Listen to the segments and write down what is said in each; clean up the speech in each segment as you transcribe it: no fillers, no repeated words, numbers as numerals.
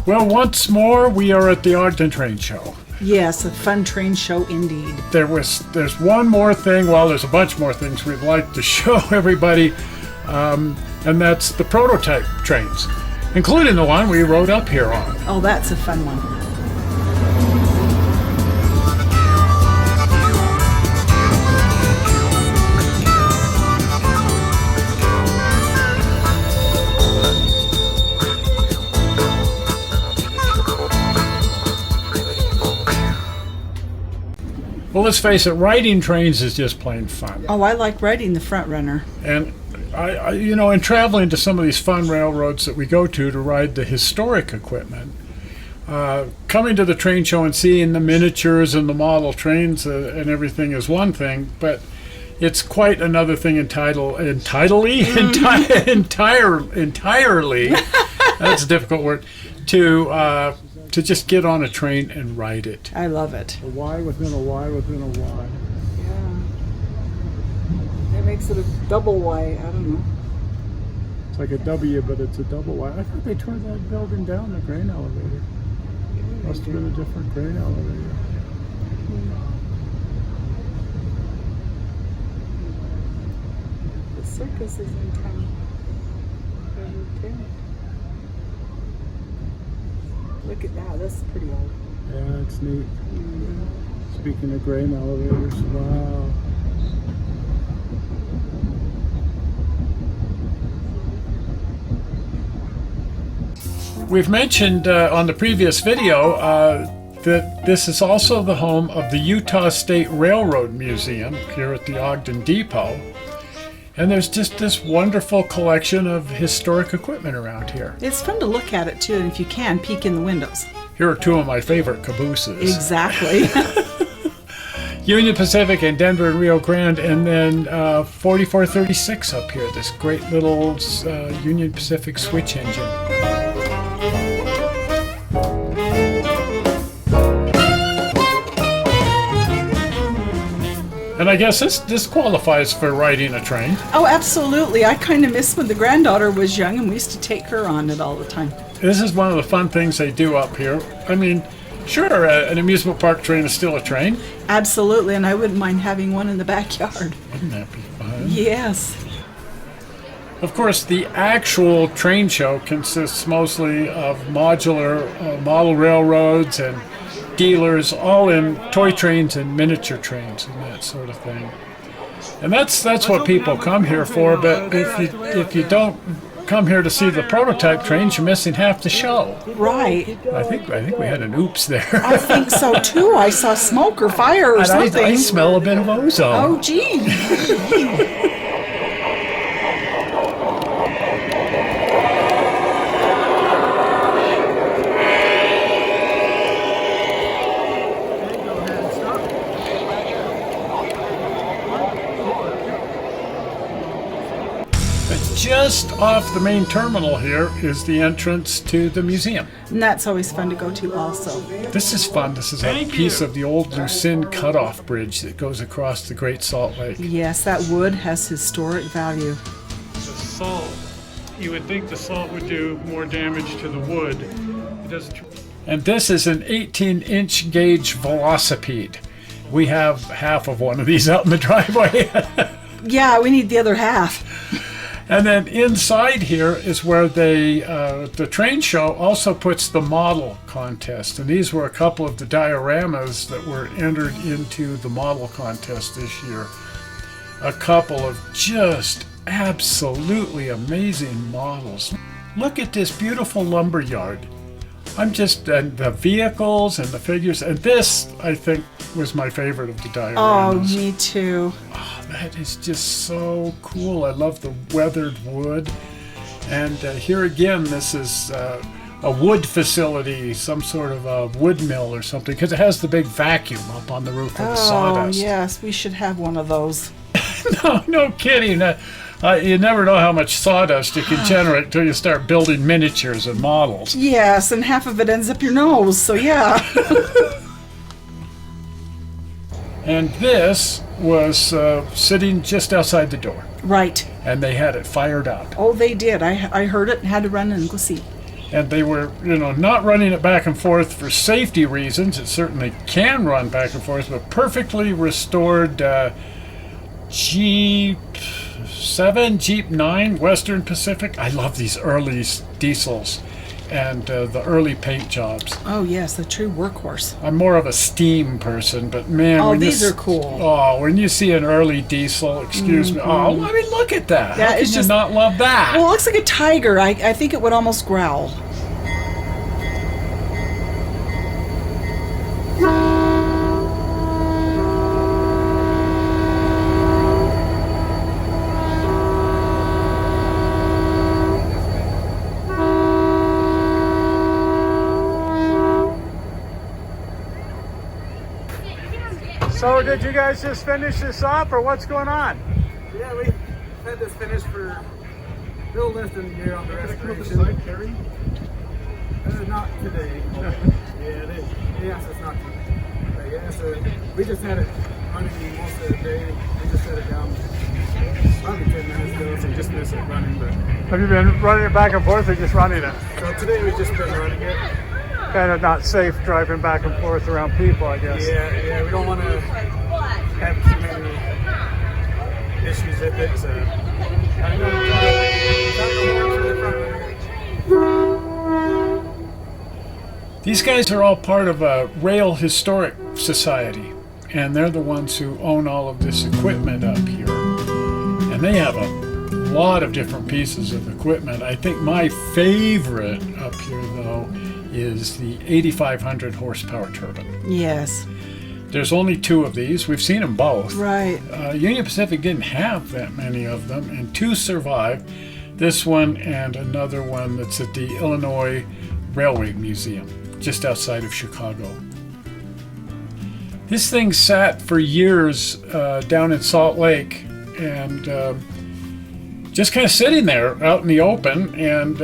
Well, once more, we are at the Ogden Train Show. Yes, a fun train show indeed. There's one more thing, well, there's a bunch more things we'd like to show everybody, and that's the prototype trains, including the one we rode up here on. Oh, that's a fun one. Well, let's face it, riding trains is just plain fun. Oh, I like riding the front runner. And I in traveling to some of these fun railroads that we go to ride the historic equipment, coming to the train show and seeing the miniatures and the model trains and everything is one thing, but it's quite another thing entirely, that's a difficult word, to just get on a train and ride it. I love it. A Y within a Y within a Y. Yeah. That makes it a double Y. I don't know. It's like a W, but it's a double Y. I thought they tore that building down, the grain elevator. Must have been a different grain elevator. The circus is in town. Look at that. That's pretty old. Yeah, it's neat. Speaking of grain elevators, wow. We've mentioned on the previous video that this is also the home of the Utah State Railroad Museum here at the Ogden Depot. And there's just this wonderful collection of historic equipment around here. It's fun to look at it too, and if you can, peek in the windows. Here are two of my favorite cabooses. Exactly. Union Pacific and Denver and Rio Grande, and then 4436 up here, this great little Union Pacific switch engine. And I guess this qualifies for riding a train. Oh, absolutely. I kind of miss when the granddaughter was young and we used to take her on it all the time. This is one of the fun things they do up here. I mean, sure, an amusement park train is still a train. Absolutely, and I wouldn't mind having one in the backyard. Wouldn't that be fun? Yes. Of course, the actual train show consists mostly of modular model railroads and dealers, all in toy trains and miniature trains and that sort of thing. And that's what people come here for, but if you don't come here to see the prototype trains, you're missing half the show. Right. I think we had an oops there. I think so too. I saw smoke or fire or something. I smell a bit of ozone. Oh, gee. Just off the main terminal here is the entrance to the museum. And that's always fun to go to also. This is fun. This is a piece of the old Lucin cutoff bridge that goes across the Great Salt Lake. Yes, that wood has historic value. The salt, you would think the salt would do more damage to the wood. It doesn't. And this is an 18-inch gauge velocipede. We have half of one of these out in the driveway. Yeah, we need the other half. And then inside here is where the train show also puts the model contest. And these were a couple of the dioramas that were entered into the model contest this year. A couple of just absolutely amazing models. Look at this beautiful lumber yard. And the vehicles and the figures. And this, I think, was my favorite of the dioramas. Oh, me too. That is just so cool. I love the weathered wood. And here again, this is a wood facility, some sort of a wood mill or something, because it has the big vacuum up on the roof of the sawdust. Oh, yes, we should have one of those. No kidding. You never know how much sawdust you can generate until you start building miniatures and models. Yes, and half of it ends up your nose, so yeah. And this was sitting just outside the door. Right. And they had it fired up. Oh, they did. I heard it and had to run and go see. And they were, not running it back and forth for safety reasons. It certainly can run back and forth, but perfectly restored Jeep 7, Jeep 9, Western Pacific. I love these early diesels and the early paint jobs. Oh, yes, the true workhorse. I'm more of a steam person, but man, Oh, these are cool. Oh, when you see an early diesel, excuse me. Oh, let me look at that. Yeah, How can it's you just not love that? Well, it looks like a tiger. I think it would almost growl. So did you guys just finish this up, or what's going on? Yeah, we had this finished for Bill Liston here on the restoration. Not today. Yeah, it is. Yes, it's not today. But yeah, so we just had it running most of the day. We just set it down probably 10 minutes ago, so we just missed it running. But Have you been running it back and forth, or just running it? so today we've just been running it. Kind of not safe driving back and forth around people, I guess. Yeah, we don't want to have too many issues with it. So I'm going to the front. These guys are all part of a rail historic society, and they're the ones who own all of this equipment up here. And they have a lot of different pieces of equipment. I think my favorite up here, though, is the 8,500 horsepower turbine. Yes. There's only 2 of these. We've seen them both. Right. Union Pacific didn't have that many of them, and 2 survived. This one and another one that's at the Illinois Railway Museum, just outside of Chicago. This thing sat for years down in Salt Lake, and just kind of sitting there out in the open, and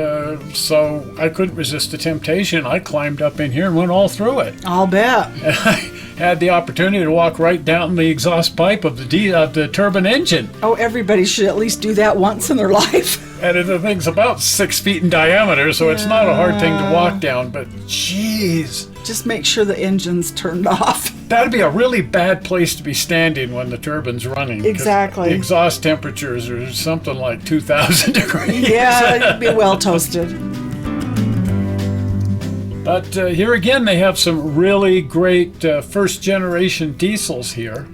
so I couldn't resist the temptation. I climbed up in here and went all through it. I'll bet. And I had the opportunity to walk right down the exhaust pipe of the turbine engine. Oh, everybody should at least do that once in their life. And the thing's about 6 feet in diameter, so it's not a hard thing to walk down, but jeez. Just make sure the engine's turned off. That'd be a really bad place to be standing when the turbine's running. 'cause Exactly. The exhaust temperatures are something like 2,000 degrees. Yeah, it'd be well toasted. But here again, they have some really great first generation diesels here.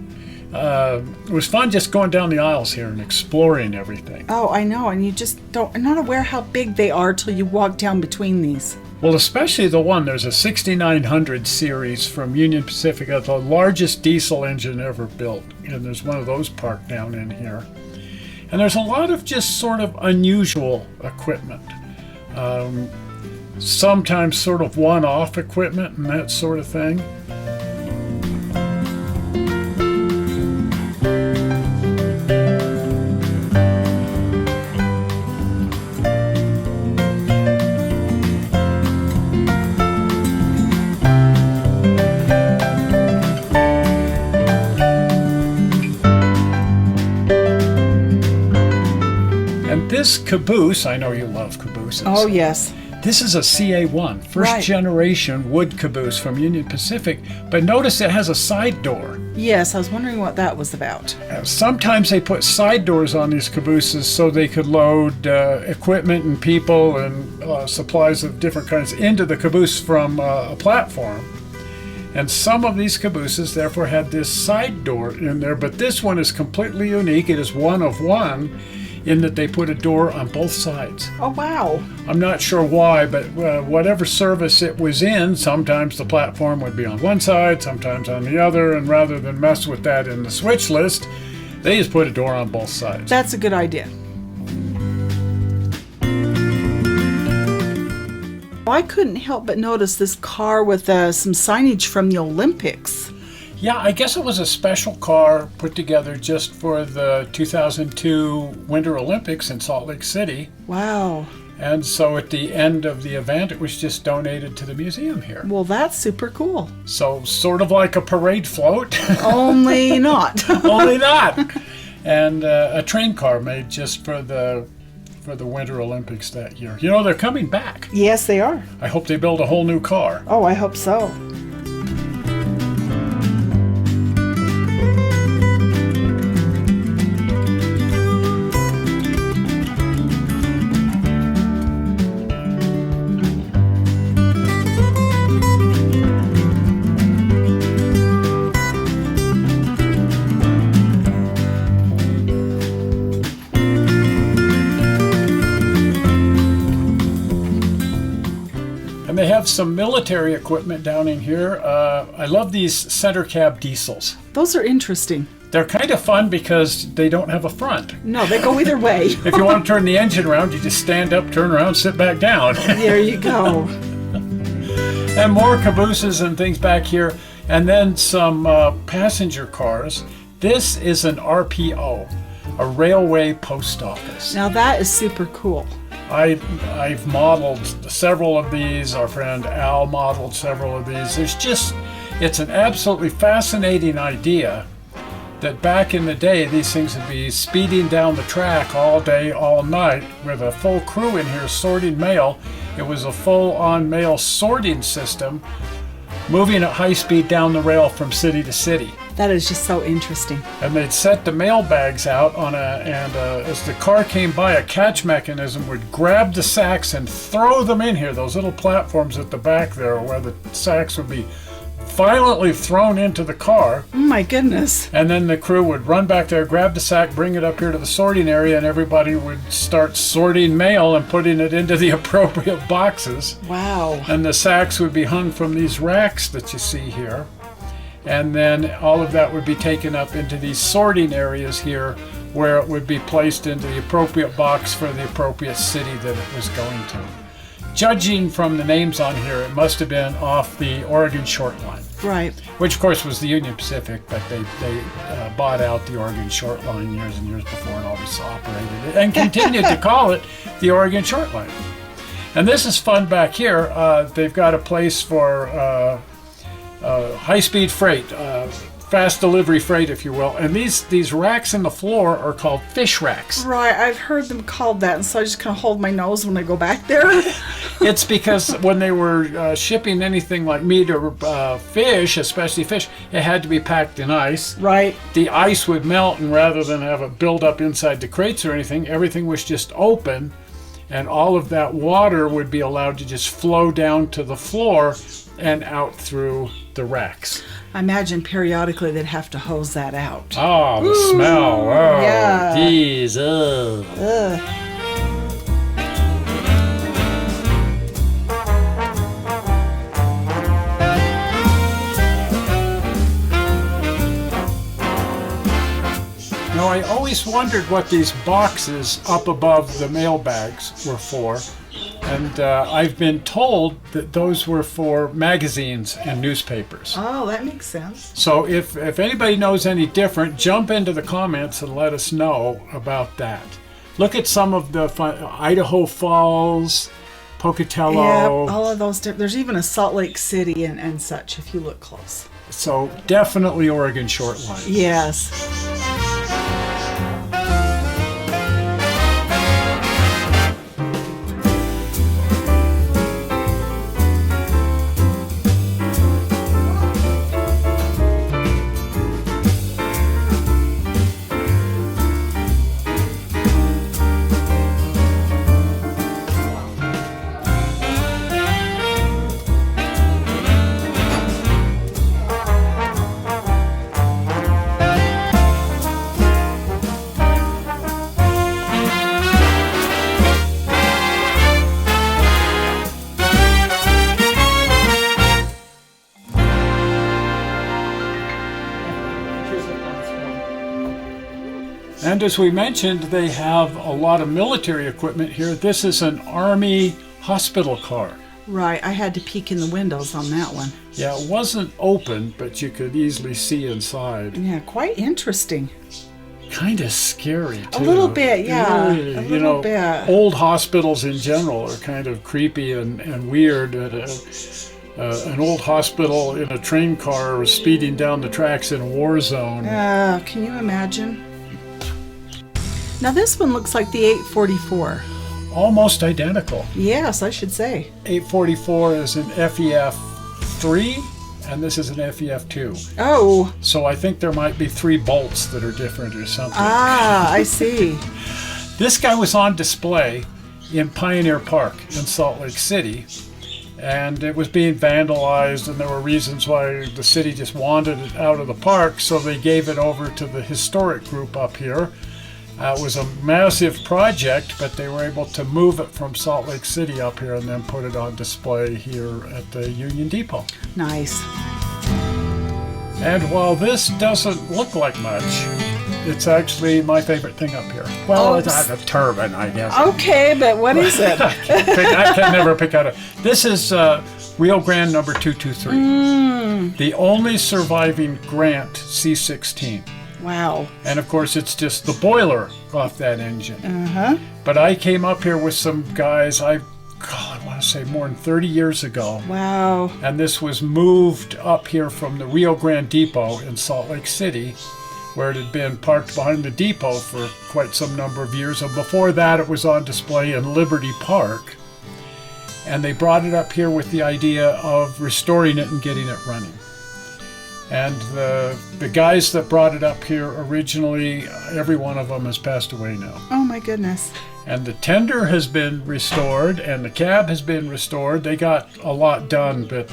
It was fun just going down the aisles here and exploring everything. Oh, I know, and you just don't, I'm not aware how big they are till you walk down between these. Well, especially the one, there's a 6900 series from Union Pacific, the largest diesel engine ever built. And there's one of those parked down in here. And there's a lot of just sort of unusual equipment. Sometimes sort of one-off equipment and that sort of thing. This caboose, I know you love cabooses. Oh, yes. This is a CA1, first Right. generation wood caboose from Union Pacific, but notice it has a side door. Yes, I was wondering what that was about. Sometimes they put side doors on these cabooses so they could load equipment and people and supplies of different kinds into the caboose from a platform. And some of these cabooses therefore had this side door in there, but this one is completely unique. It is one of one in that they put a door on both sides. Oh, wow. I'm not sure why, but whatever service it was in, sometimes the platform would be on one side, sometimes on the other, and rather than mess with that in the switch list, they just put a door on both sides. That's a good idea. I couldn't help but notice this car with some signage from the Olympics. Yeah, I guess it was a special car put together just for the 2002 Winter Olympics in Salt Lake City. Wow. And so at the end of the event, it was just donated to the museum here. Well, that's super cool. So sort of like a parade float. Only not. Only not. And a train car made just for the for the Winter Olympics that year. You know, they're coming back. Yes, they are. I hope they build a whole new car. Oh, I hope so. And they have some military equipment down in here. I love these center cab diesels. Those are interesting. They're kind of fun because they don't have a front. No, they go either way. If you want to turn the engine around, you just stand up, turn around, sit back down. There you go. And more cabooses and things back here. And then some passenger cars. This is an RPO, a railway post office. Now that is super cool. I've modeled several of these. Our friend Al modeled several of these. It's an absolutely fascinating idea that back in the day, these things would be speeding down the track all day, all night with a full crew in here sorting mail. It was a full-on mail sorting system moving at high speed down the rail from city to city. That is just so interesting. And they'd set the mail bags out as the car came by, a catch mechanism would grab the sacks and throw them in here. Those little platforms at the back there where the sacks would be violently thrown into the car. Oh my goodness. And then the crew would run back there, grab the sack, bring it up here to the sorting area, and everybody would start sorting mail and putting it into the appropriate boxes. Wow. And the sacks would be hung from these racks that you see here. And then all of that would be taken up into these sorting areas here where it would be placed into the appropriate box for the appropriate city that it was going to. Judging from the names on here, it must have been off the Oregon Short Line. Right. Which, of course, was the Union Pacific, but they bought out the Oregon Short Line years and years before and always operated it and continued to call it the Oregon Short Line. And this is fun back here. They've got a place for high-speed freight, fast delivery freight, if you will. And these racks in the floor are called fish racks. Right, I've heard them called that, and so I just kind of hold my nose when I go back there. It's because when they were shipping anything like meat or fish, especially fish, it had to be packed in ice. Right. The ice would melt, and rather than have it build up inside the crates or anything, everything was just open, and all of that water would be allowed to just flow down to the floor and out through the racks. I imagine periodically they'd have to hose that out. Oh, the smell. Oh, yeah. geez. Ugh. Now, I always wondered what these boxes up above the mail bags were for. And I've been told that those were for magazines and newspapers. Oh, that makes sense. So if anybody knows any different, jump into the comments and let us know about that. Look at some of the Idaho Falls, Pocatello. Yeah, all of those. There's even a Salt Lake City and such if you look close. So definitely Oregon Short Line. Yes. And as we mentioned, they have a lot of military equipment here. This is an Army hospital car. Right, I had to peek in the windows on that one. Yeah, it wasn't open, but you could easily see inside. Yeah, quite interesting. Kind of scary, too. A little bit, yeah. Really, a little bit. Old hospitals in general are kind of creepy and weird. An old hospital in a train car speeding down the tracks in a war zone. Can you imagine? Now this one looks like the 844. almost identical. Yes, I should say. 844 is an FEF 3, and this is an FEF 2. Oh, So I think there might be 3 bolts that are different or something. I see. This guy was on display in Pioneer Park in Salt Lake City, and it was being vandalized, and there were reasons why the city just wanted it out of the park, so they gave it over to the historic group up here. It was a massive project, but they were able to move it from Salt Lake City up here and then put it on display here at the Union Depot. Nice. And while this doesn't look like much, it's actually my favorite thing up here. Well, Oh, it's a turbine, I guess. Okay, but what is it? I can never pick out This is Rio Grande number 223. The only surviving Grant C-16. Wow. And of course, it's just the boiler off that engine. Uh-huh. But I came up here with some guys, I want to say more than 30 years ago. Wow. And this was moved up here from the Rio Grande Depot in Salt Lake City, where it had been parked behind the depot for quite some number of years. And before that, it was on display in Liberty Park. And they brought it up here with the idea of restoring it and getting it running. And the guys that brought it up here originally, every one of them has passed away now. Oh my goodness. And the tender has been restored, and the cab has been restored. They got a lot done, but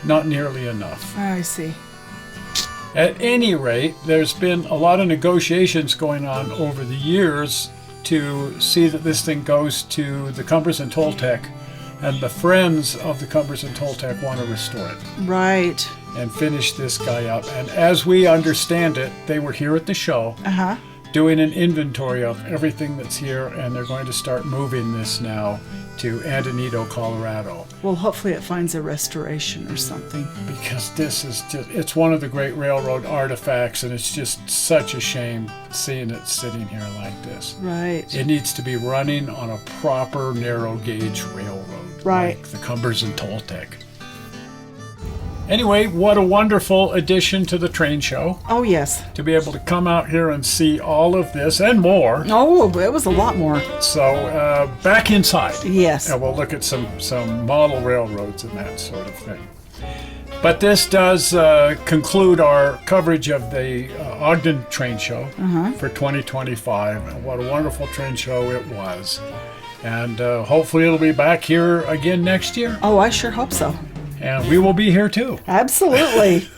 not nearly enough. Oh, I see. At any rate, there's been a lot of negotiations going on over the years to see that this thing goes to the Cumbers and Toltec, and the friends of the Cumbers and Toltec want to restore it Right. and finish this guy up. And as we understand it, they were here at the show Uh-huh. doing an inventory of everything that's here, and they're going to start moving this now to Antonito, Colorado. Well, hopefully it finds a restoration or something. Because this is just, it's one of the great railroad artifacts, and it's just such a shame seeing it sitting here like this. Right. It needs to be running on a proper narrow gauge railroad, Right. like the Cumbers and Toltec. Anyway, what a wonderful addition to the train show Oh, yes. to be able to come out here and see all of this and more. Oh, it was a lot more. So back inside. Yes. And we'll look at some model railroads and that sort of thing. But this does conclude our coverage of the Ogden Train Show for 2025. And what a wonderful train show it was. And hopefully it'll be back here again next year. Oh, I sure hope so. And we will be here too. Absolutely.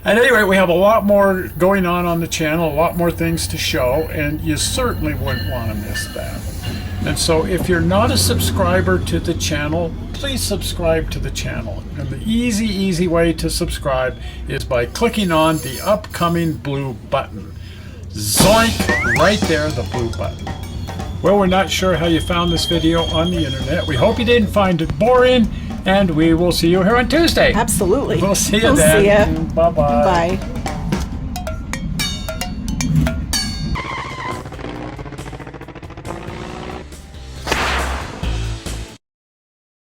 At any rate, we have a lot more going on the channel, a lot more things to show, and you certainly wouldn't want to miss that. And so if you're not a subscriber to the channel, please subscribe to the channel. And the easy way to subscribe is by clicking on the upcoming blue button. Zoink! Right there, the blue button. Well, we're not sure how you found this video on the internet. We hope you didn't find it boring, and we will see you here on Tuesday. Absolutely. We'll see you We'll then. see ya. Bye-bye. Bye.